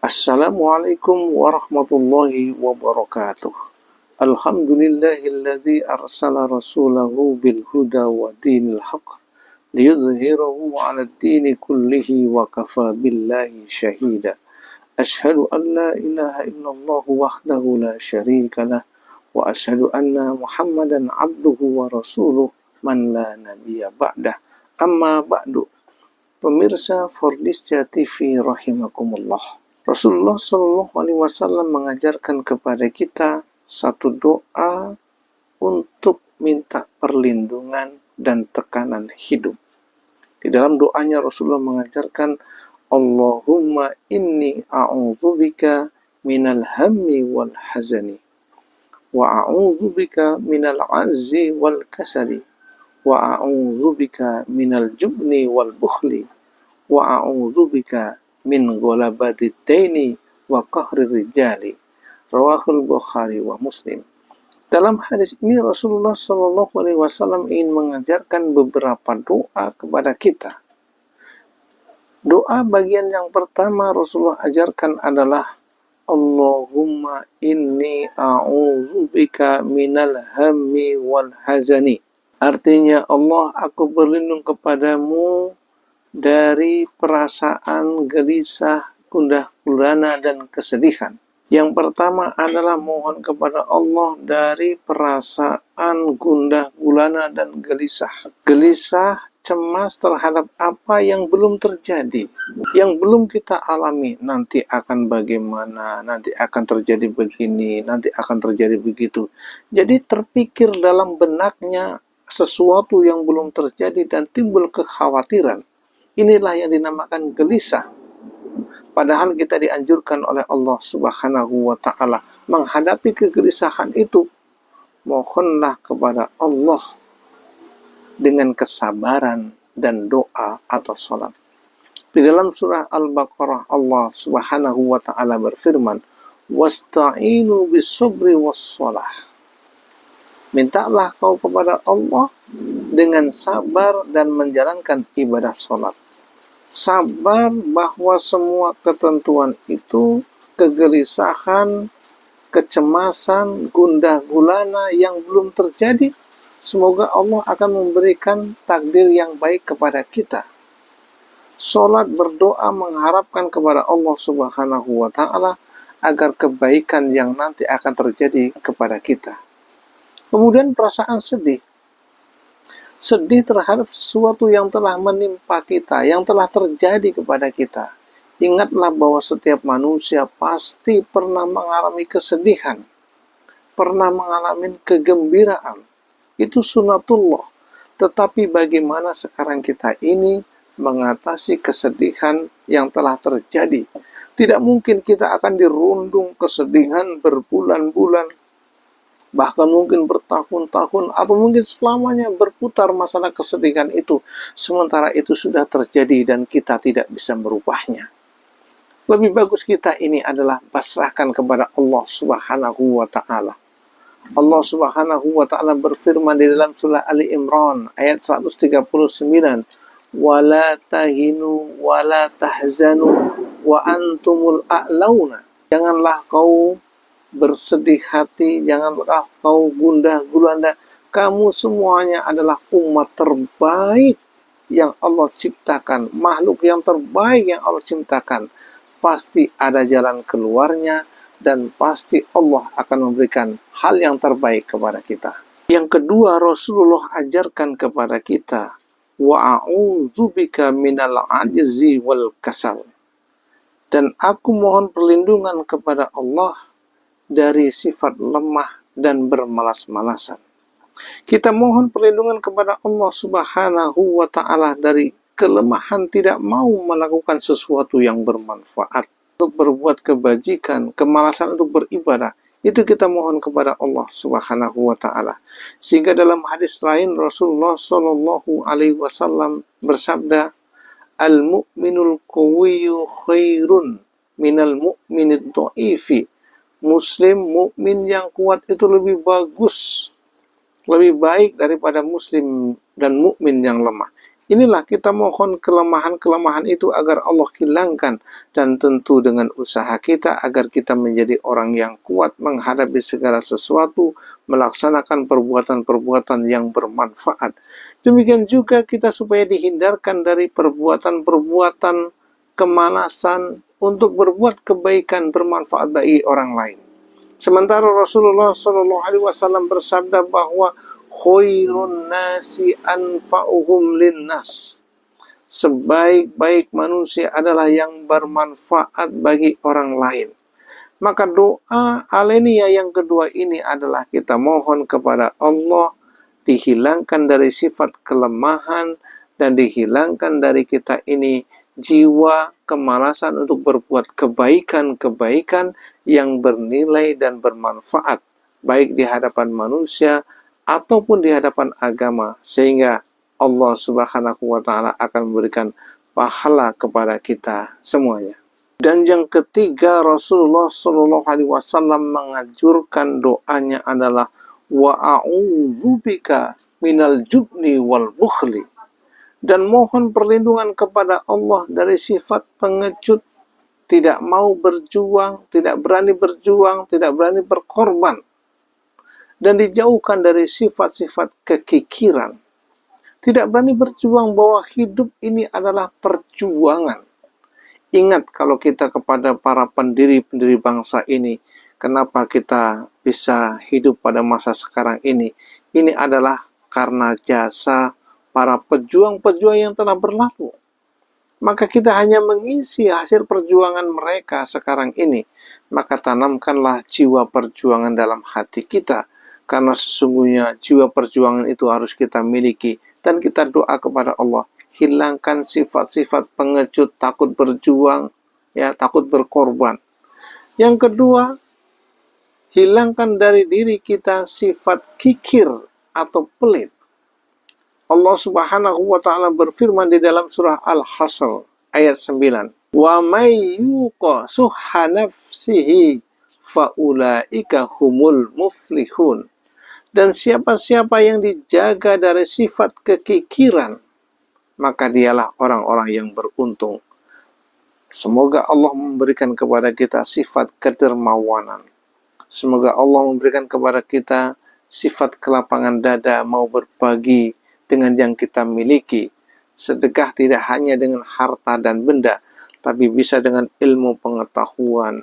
Assalamualaikum warahmatullahi wabarakatuh. Alhamdulillahilladzi arsala rasulahu bil huda wa dinil haq liyudhhirahu 'alad dini kullihi wa kafa billahi syahida. Asyhadu an la ilaha illallah wahdahu la syarika lah wa asyhadu anna Muhammadan 'abduhu wa rasuluh man la nabiyya ba'dah. Amma ba'du. Pemirsa Fordisja TV rahimakumullah. Rasulullah Shallallahu Alaihi Wasallam mengajarkan kepada kita satu doa untuk minta perlindungan dan tekanan hidup. Di dalam doanya Rasulullah mengajarkan Allahumma inni a'udzubika minal hammi wal hazani wa a'udzubika minal azzi wal kasali wa a'udzubika minal jubni wal bukhli wa a'udzubika min ghalabati daini wa qahri rijali. Rawahul Bukhari wa Muslim. Dalam hadis ini Rasulullah Shallallahu Alaihi Wasallam ingin mengajarkan beberapa doa kepada kita. Doa bagian yang pertama Rasulullah ajarkan adalah Allahumma inni a'udzubika minal hammi wal hazani. Artinya, Allah, aku berlindung kepadamu dari perasaan gelisah, gundah gulana, dan kesedihan. Yang pertama adalah mohon kepada Allah dari perasaan gundah gulana dan gelisah. Gelisah, cemas terhadap apa yang belum terjadi, yang belum kita alami. Nanti akan bagaimana, nanti akan terjadi begini, nanti akan terjadi begitu. Jadi terpikir dalam benaknya sesuatu yang belum terjadi dan timbul kekhawatiran. Inilah yang dinamakan gelisah. Padahal kita dianjurkan oleh Allah Subhanahu wa Ta'ala menghadapi kegelisahan itu. Mohonlah kepada Allah dengan kesabaran dan doa atau salat. Di dalam surah Al-Baqarah Allah Subhanahu wa Ta'ala berfirman, "Wasta'inu bis-sabri was-shalah." Mintalah kau kepada Allah dengan sabar dan menjalankan ibadah salat. Sabar bahwa semua ketentuan itu, kegelisahan, kecemasan, gundah gulana yang belum terjadi, semoga Allah akan memberikan takdir yang baik kepada kita. Salat berdoa mengharapkan kepada Allah Subhanahu wa Ta'ala agar kebaikan yang nanti akan terjadi kepada kita. Kemudian perasaan sedih. Sedih terhadap sesuatu yang telah menimpa kita, yang telah terjadi kepada kita. Ingatlah bahwa setiap manusia pasti pernah mengalami kesedihan, pernah mengalami kegembiraan. Itu sunatullah. Tetapi bagaimana sekarang kita ini mengatasi kesedihan yang telah terjadi? Tidak mungkin kita akan dirundung kesedihan berbulan-bulan, bahkan mungkin bertahun-tahun, atau mungkin selamanya berputar masalah kesedihan itu. Sementara itu sudah terjadi dan kita tidak bisa merubahnya. Lebih bagus kita ini adalah pasrahkan kepada Allah Subhanahu wa Ta'ala. Allah Subhanahu wa Ta'ala berfirman di dalam surah Ali Imran ayat 139, "Wala tahinu wala tahzanu wa antumul a'launa." Janganlah kau bersedih hati, janganlah kau gundah gulana. Kamu semuanya adalah umat terbaik yang Allah ciptakan, makhluk yang terbaik yang Allah ciptakan. Pasti ada jalan keluarnya dan pasti Allah akan memberikan hal yang terbaik kepada kita. Yang kedua, Rasulullah ajarkan kepada kita, wa a'udzubika minal ajzi wal kasal. Dan aku mohon perlindungan kepada Allah dari sifat lemah dan bermalas-malasan. Kita mohon perlindungan kepada Allah Subhanahu wa Ta'ala dari kelemahan tidak mau melakukan sesuatu yang bermanfaat, untuk berbuat kebajikan, kemalasan untuk beribadah. Itu kita mohon kepada Allah Subhanahu wa Ta'ala. Sehingga dalam hadis lain Rasulullah Shallallahu Alaihi Wasallam bersabda, "Al-mu'minul qawiyyu khairun minal mu'minid dha'ifi." Muslim mukmin yang kuat itu lebih bagus, lebih baik daripada muslim dan mukmin yang lemah. Inilah kita mohon kelemahan-kelemahan itu agar Allah hilangkan, dan tentu dengan usaha kita agar kita menjadi orang yang kuat menghadapi segala sesuatu, melaksanakan perbuatan-perbuatan yang bermanfaat. Demikian juga kita supaya dihindarkan dari perbuatan-perbuatan kemalasan untuk berbuat kebaikan bermanfaat bagi orang lain. Sementara Rasulullah SAW bersabda bahwa khairun nasi anfa'uhum linnas, sebaik-baik manusia adalah yang bermanfaat bagi orang lain. Maka doa alenia yang kedua ini adalah kita mohon kepada Allah dihilangkan dari sifat kelemahan dan dihilangkan dari kita ini jiwa kemalasan untuk berbuat kebaikan-kebaikan yang bernilai dan bermanfaat baik di hadapan manusia ataupun di hadapan agama, sehingga Allah Subhanahu wa taala akan memberikan pahala kepada kita semuanya. Dan yang ketiga, Rasulullah Shallallahu alaihi wasallam menganjurkan doanya adalah wa a'udzubika minal jubni wal bukhli, dan mohon perlindungan kepada Allah dari sifat pengecut, tidak mau berjuang, tidak berani berjuang, tidak berani berkorban, dan dijauhkan dari sifat-sifat kekikiran. Tidak berani berjuang bahwa hidup ini adalah perjuangan. Ingat kalau kita kepada para pendiri-pendiri bangsa ini, kenapa kita bisa hidup pada masa sekarang ini? Ini adalah karena jasa para pejuang-pejuang yang telah berlalu. Maka kita hanya mengisi hasil perjuangan mereka sekarang ini. Maka tanamkanlah jiwa perjuangan dalam hati kita. Karena sesungguhnya jiwa perjuangan itu harus kita miliki. Dan kita doa kepada Allah, hilangkan sifat-sifat pengecut, takut berjuang, ya, takut berkorban. Yang kedua, hilangkan dari diri kita sifat kikir atau pelit. Allah Subhanahu wa taala berfirman di dalam surah Al-Hasr ayat 9, "Wa may yuqa suhha nafsihi faulaika humul muflihun." Dan siapa-siapa yang dijaga dari sifat kekikiran, maka dialah orang-orang yang beruntung. Semoga Allah memberikan kepada kita sifat kedermawanan. Semoga Allah memberikan kepada kita sifat kelapangan dada, mau berbagi dengan yang kita miliki. Sedekah tidak hanya dengan harta dan benda, tapi bisa dengan ilmu pengetahuan,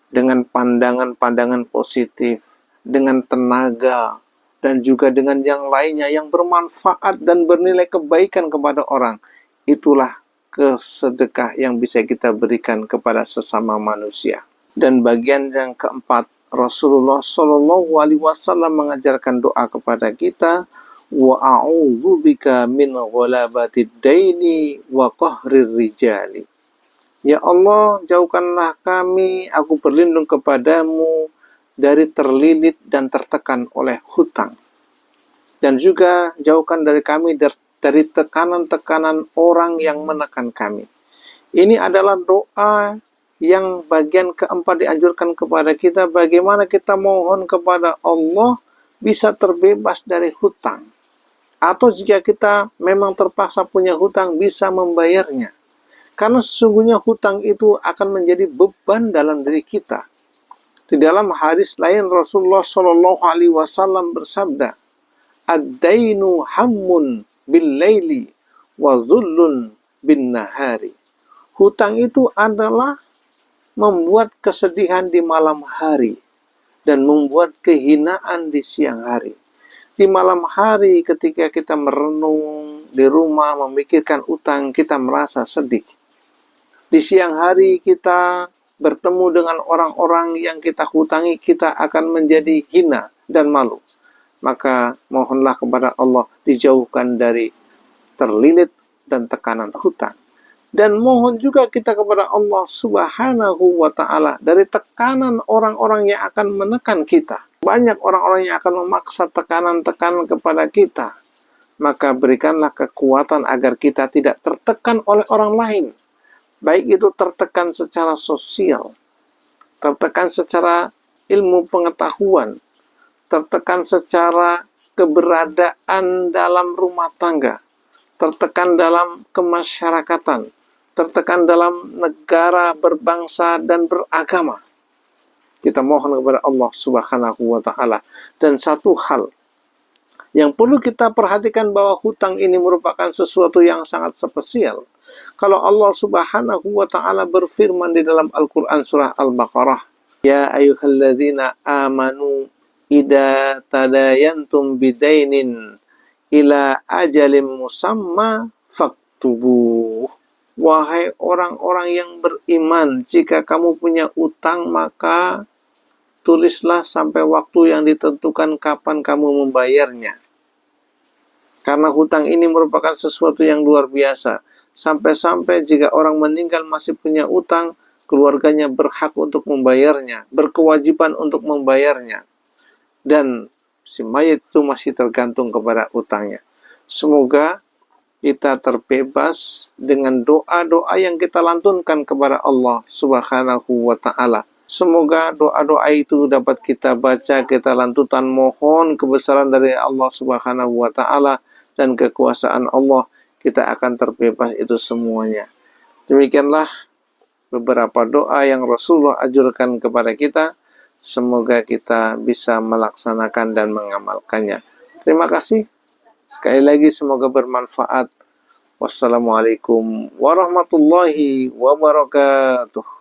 dengan pandangan-pandangan positif, dengan tenaga, dan juga dengan yang lainnya yang bermanfaat dan bernilai kebaikan kepada orang. Itulah kesedekah yang bisa kita berikan kepada sesama manusia. Dan bagian yang keempat, Rasulullah Shallallahu alaihi wasallam mengajarkan doa kepada kita, wa a'udzubika min ghalabatid daini wa qahrir rijali. Ya Allah, jauhkanlah kami, aku berlindung kepadamu dari terlilit dan tertekan oleh hutang. Dan juga jauhkan dari kami dari tekanan-tekanan orang yang menekan kami. Ini adalah doa yang bagian keempat dianjurkan kepada kita, bagaimana kita mohon kepada Allah bisa terbebas dari hutang. Atau jika kita memang terpaksa punya hutang, bisa membayarnya. Karena sesungguhnya hutang itu akan menjadi beban dalam diri kita. Di dalam hadis lain Rasulullah Shallallahu alaihi wasallam bersabda, "Ad-dainu hammun bil-laili wa dhullun bin-nahari." Hutang itu adalah membuat kesedihan di malam hari dan membuat kehinaan di siang hari. Di malam hari ketika kita merenung di rumah memikirkan utang, kita merasa sedih. Di siang hari kita bertemu dengan orang-orang yang kita hutangi, kita akan menjadi hina dan malu. Maka mohonlah kepada Allah dijauhkan dari terlilit dan tekanan hutang. Dan mohon juga kita kepada Allah Subhanahu wa ta'ala dari tekanan orang-orang yang akan menekan kita. Banyak orang-orang yang akan memaksa tekanan-tekanan kepada kita. Maka berikanlah kekuatan agar kita tidak tertekan oleh orang lain. Baik itu tertekan secara sosial, tertekan secara ilmu pengetahuan, tertekan secara keberadaan dalam rumah tangga, tertekan dalam kemasyarakatan, tertekan dalam negara, berbangsa, dan beragama. Kita mohon kepada Allah Subhanahu wa Ta'ala. Dan satu hal yang perlu kita perhatikan, bahwa hutang ini merupakan sesuatu yang sangat spesial. Kalau Allah Subhanahu wa Ta'ala berfirman di dalam Al-Quran surah Al-Baqarah, ya ayyuhalladzina amanu idza tadayantum bidainin ila ajalim musamma faktubuh. Wahai orang-orang yang beriman, jika kamu punya utang, maka tulislah sampai waktu yang ditentukan kapan kamu membayarnya. Karena hutang ini merupakan sesuatu yang luar biasa. Sampai-sampai jika orang meninggal masih punya utang, keluarganya berhak untuk membayarnya, berkewajiban untuk membayarnya. Dan si mayat itu masih tergantung kepada utangnya. Semoga kita terbebas dengan doa-doa yang kita lantunkan kepada Allah Subhanahu wa Ta'ala. Semoga doa-doa itu dapat kita baca, kita lantutan, mohon kebesaran dari Allah Subhanahu wa Ta'ala dan kekuasaan Allah, kita akan terbebas itu semuanya. Demikianlah beberapa doa yang Rasulullah ajarkan kepada kita. Semoga kita bisa melaksanakan dan mengamalkannya. Terima kasih. Sekali lagi semoga bermanfaat. Wassalamualaikum warahmatullahi wabarakatuh.